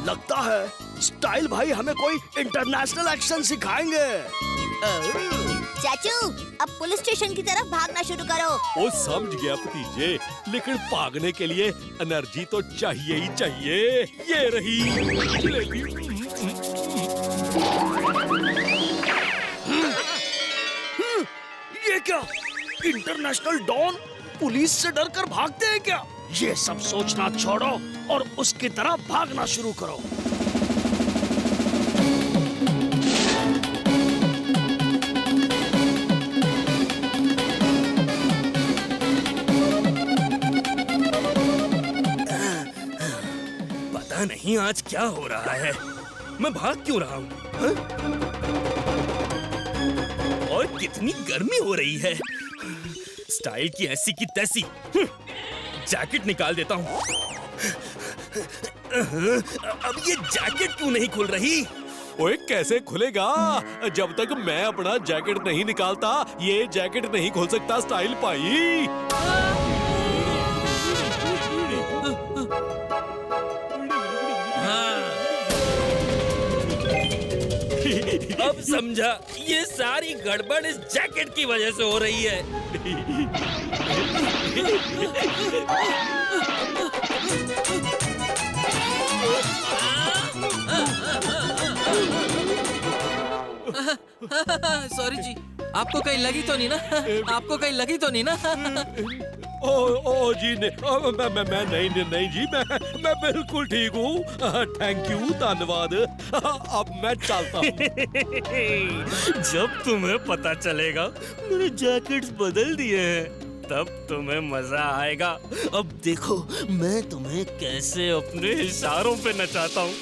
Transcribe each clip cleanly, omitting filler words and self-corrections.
लगता है स्टाइल भाई हमें कोई इंटरनेशनल एक्शन सिखाएंगे। चाचू, अब पुलिस स्टेशन की तरफ भागना शुरू करो। वो समझ गया भतीजे, लेकिन भागने के लिए एनर्जी तो चाहिए ही चाहिए। ये रही जलेबी। ये क्या, इंटरनेशनल डॉन पुलिस से डरकर भागते हैं क्या? ये सब सोचना छोड़ो और उसकी तरह भागना शुरू करो। पता नहीं आज क्या हो रहा है, मैं भाग क्यों रहा हूँ? और कितनी गर्मी हो रही है। स्टाइल की ऐसी की तैसी। जैकेट निकाल देता हूँ। अब ये जैकेट क्यों नहीं खुल रही? ओए कैसे खुलेगा? जब तक मैं अपना जैकेट नहीं निकालता ये जैकेट नहीं खोल सकता स्टाइल भाई। अब समझा, ये सारी गड़बड़ इस जैकेट की वजह से हो रही है। सॉरी जी, आपको कहीं लगी तो नहीं ना? आपको कहीं लगी तो नहीं ना? ओ जी मैं नहीं जी, मैं बिल्कुल ठीक हूँ। थैंक यू, धन्यवाद। अब मैं चलता हूँ। जब तुम्हें पता चलेगा मैंने जैकेट्स बदल दिए हैं तब तुम्हें मजा आएगा। अब देखो मैं तुम्हें कैसे अपने इशारों पे नचाता हूँ।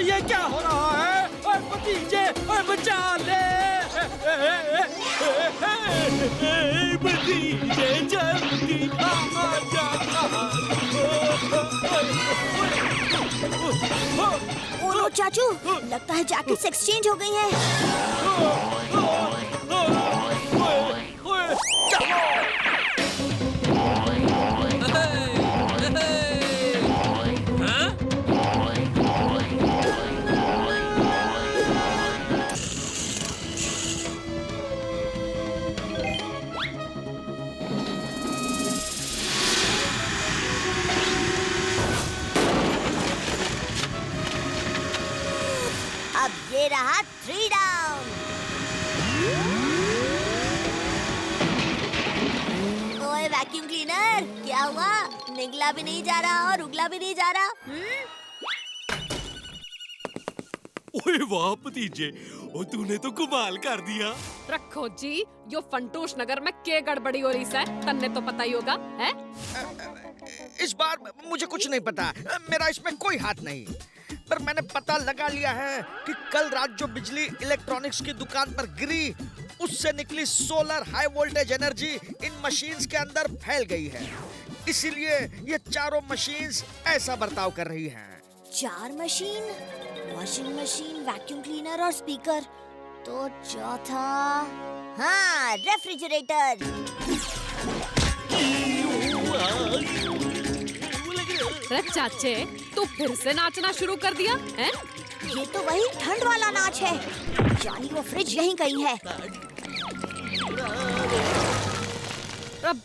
ये क्या हो रहा है? भतीजे बचा ले। भतीजे जल्दी आ जा। ओह चाचू, लगता है जैकेट्स एक्सचेंज हो गई हैं। अब ये रहा 3 डाउन। ओए वैक्यूम क्लीनर, क्या हुआ? निगला भी नहीं जा रहा और उगला भी नहीं जा रहा। ओए वाह भतीजे, ओ तूने तो कमाल कर दिया। रखो जी, यो फंटूश नगर में के गड़बड़ी हो रही है, तन्ने तो पता ही होगा है? इस बार मुझे कुछ नहीं पता, मेरा इसमें कोई हाथ नहीं। पर मैंने पता लगा लिया है कि कल रात जो बिजली इलेक्ट्रॉनिक्स की दुकान पर गिरी, उससे निकली solar high voltage energy in machines के अंदर फैल गई है। इसीलिए ये चारों मशीन्स ऐसा बर्ताव कर रही हैं। 4 machine, washing machine, vacuum cleaner और स्पीकर। तो चौथा, हाँ, रेफ्रिजरेटर। अरे चाचे, तू फिर से नाचना शुरू कर दिया है? ये तो वही ठंड वाला नाच है, यानी वो फ्रिज यहीं कहीं है।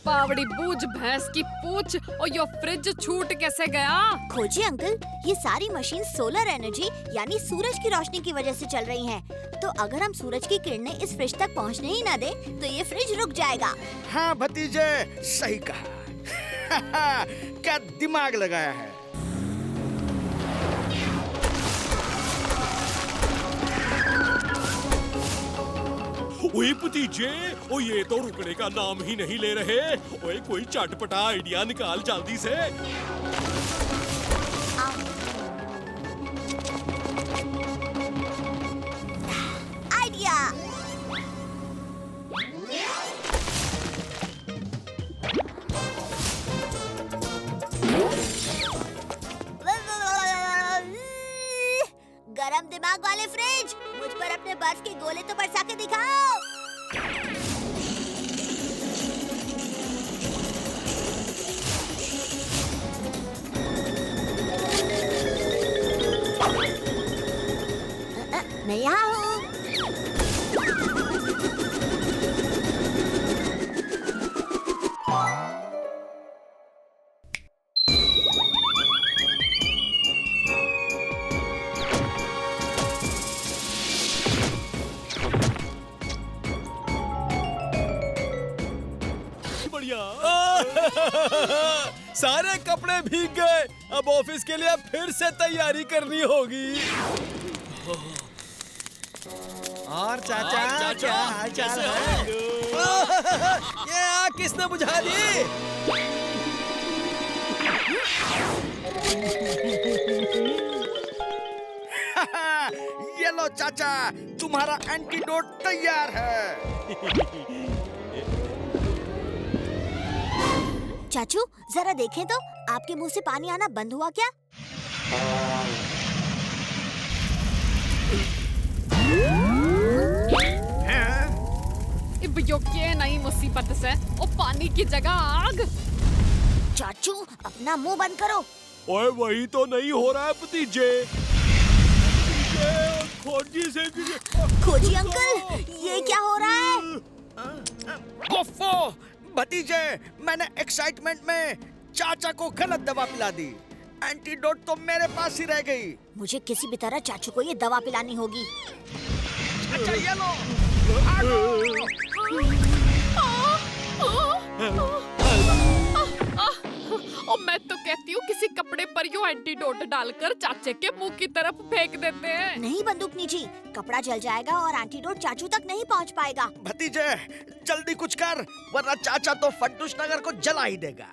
बावड़ी बूझ भैंस की पूछ, और यो फ्रिज छूट कैसे गया? खोजिए अंकल, ये सारी मशीन सोलर एनर्जी यानी सूरज की रोशनी की वजह से चल रही हैं। तो अगर हम सूरज की किरणें इस फ्रिज तक पहुंचने ही ना दे तो ये फ्रिज रुक जाएगा। हाँ भतीजे, सही कहा। क्या दिमाग लगाया है। ओए भतीजे, ओ ये तो रुकने का नाम ही नहीं ले रहे। ओए कोई चटपटा आइडिया निकाल जल्दी से। आइडिया। दिमाग वाले फ्रिज, मुझ पर अपने बर्फ के गोले तो बरसा के दिखाओ। मैं यहाँ हूँ। सारे कपड़े भीग गए। अब ऑफिस के लिए फिर से तैयारी करनी होगी। और चाचा क्या हाल चाल है? ये आग किसने बुझा दी? ये लो चाचा, तुम्हारा एंटीडोट तैयार है। चाचू जरा देखें तो, आपके मुंह से पानी आना बंद हुआ क्या? अब यो के नई मुसीबत से ओ पानी की जगह आग। चाचू अपना मुंह बंद करो। ओए वही तो नहीं हो रहा है भतीजे। खोजी से खोजी अंकल, ये क्या हो रहा है? ओफो भतीजे, मैंने एक्साइटमेंट में चाचा को गलत दवा पिला दी। एंटीडोट तो मेरे पास ही रह गई। मुझे किसी भी तरह चाचू को ये दवा पिलानी होगी। अच्छा ये लो। और मैं तो कहती हूँ किसी कपड़े पर यो एंटीडोट डालकर चाचे के मुंह की तरफ फेंक देते हैं। नहीं बंदूकनी जी, कपड़ा जल जाएगा और एंटीडोट चाचू तक नहीं पहुंच पाएगा। भतीजे जल्दी कुछ कर, वरना चाचा तो फंटूश नगर को जला ही देगा।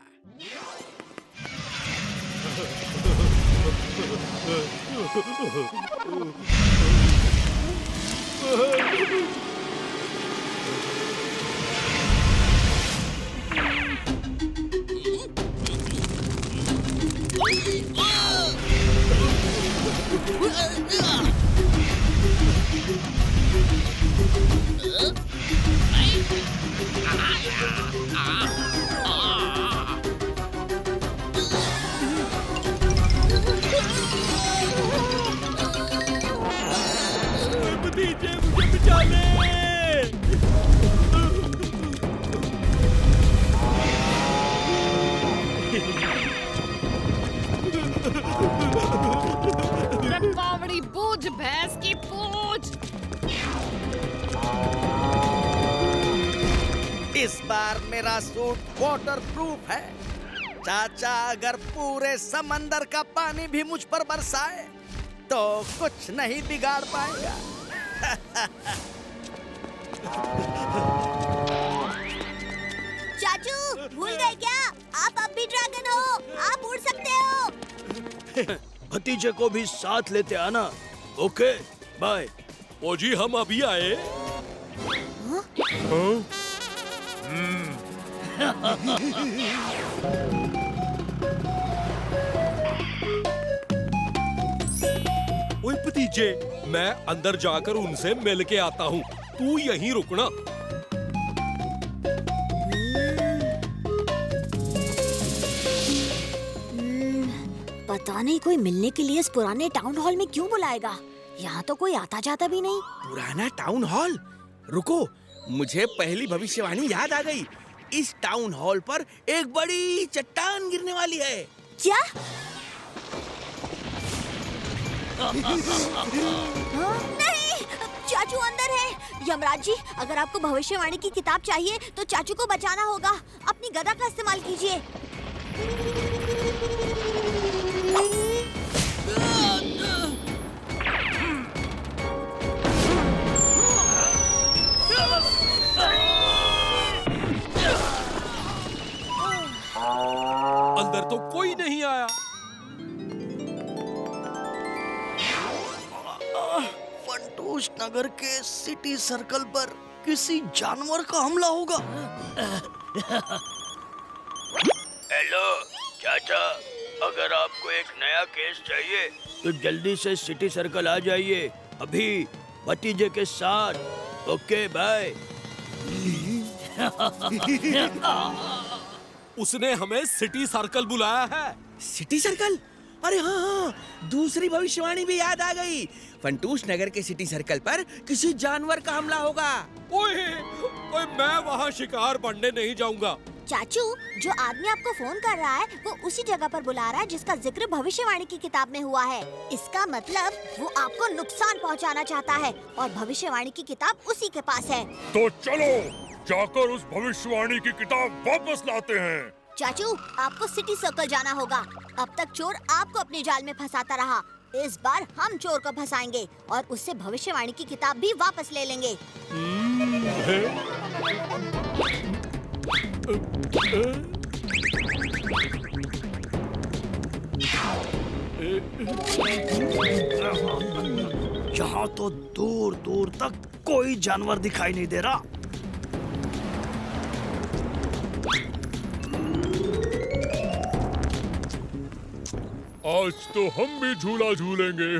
भतीजे मुझे बचा ले। बावड़ी बूझ भैंस की पूछ। इस बार मेरा सूट वाटरप्रूफ है। चाचा अगर पूरे समंदर का पानी भी मुझ पर बरसाए तो कुछ नहीं बिगाड़ पाएगा। चाचू भूल गए क्या? आप अब भी ड्रैगन हो, आप उड़ सकते हो। भतीजे को भी साथ लेते आना। Okay bye. ओ जी हम अभी आए। ओए भतीजे, मैं अंदर जाकर उनसे मिल के आता हूँ। तू यहीं रुकना। पता नहीं कोई मिलने के लिए इस पुराने टाउन हॉल में क्यों बुलाएगा। यहाँ तो कोई आता जाता भी नहीं। पुराना टाउन हॉल? रुको, मुझे पहली भविष्यवाणी याद आ गई। इस टाउन हॉल पर एक बड़ी चट्टान गिरने वाली है। क्या? नहीं, चाचू अंदर है। यमराज जी, अगर आपको भविष्यवाणी की किताब चाहिए तो चाचू को बचाना होगा। अपनी गदा का इस्तेमाल कीजिए। अंदर तो कोई नहीं आया। फंटूश नगर के सिटी सर्कल पर किसी जानवर का हमला होगा। हेलो चाचा, अगर आपको एक नया केस चाहिए तो जल्दी से सिटी सर्कल आ जाइए, अभी भतीजे के साथ। Okay bye. उसने हमें सिटी सर्कल बुलाया है। City circle? अरे हाँ हाँ, दूसरी भविष्यवाणी भी याद आ गई। फंटूश नगर के सिटी सर्कल पर किसी जानवर का हमला होगा। ओए, ओए मैं वहाँ शिकार बनने नहीं जाऊंगा। चाचू, जो आदमी आपको फोन कर रहा है वो उसी जगह पर बुला रहा है जिसका जिक्र भविष्यवाणी की किताब में हुआ है। इसका मतलब वो आपको नुकसान पहुंचाना चाहता है और भविष्यवाणी की किताब उसी के पास है। तो चलो जाकर उस भविष्यवाणी की किताब वापस लाते हैं। चाचू, आपको सिटी सर्कल जाना होगा। अब तक चोर आपको अपने जाल में फंसाता रहा, इस बार हम चोर को फंसाएंगे और उससे भविष्यवाणी की किताब भी वापस ले लेंगे। यहाँ तो दूर दूर तक कोई जानवर दिखाई नहीं दे रहा। आज तो हम भी झूला झूलेंगे।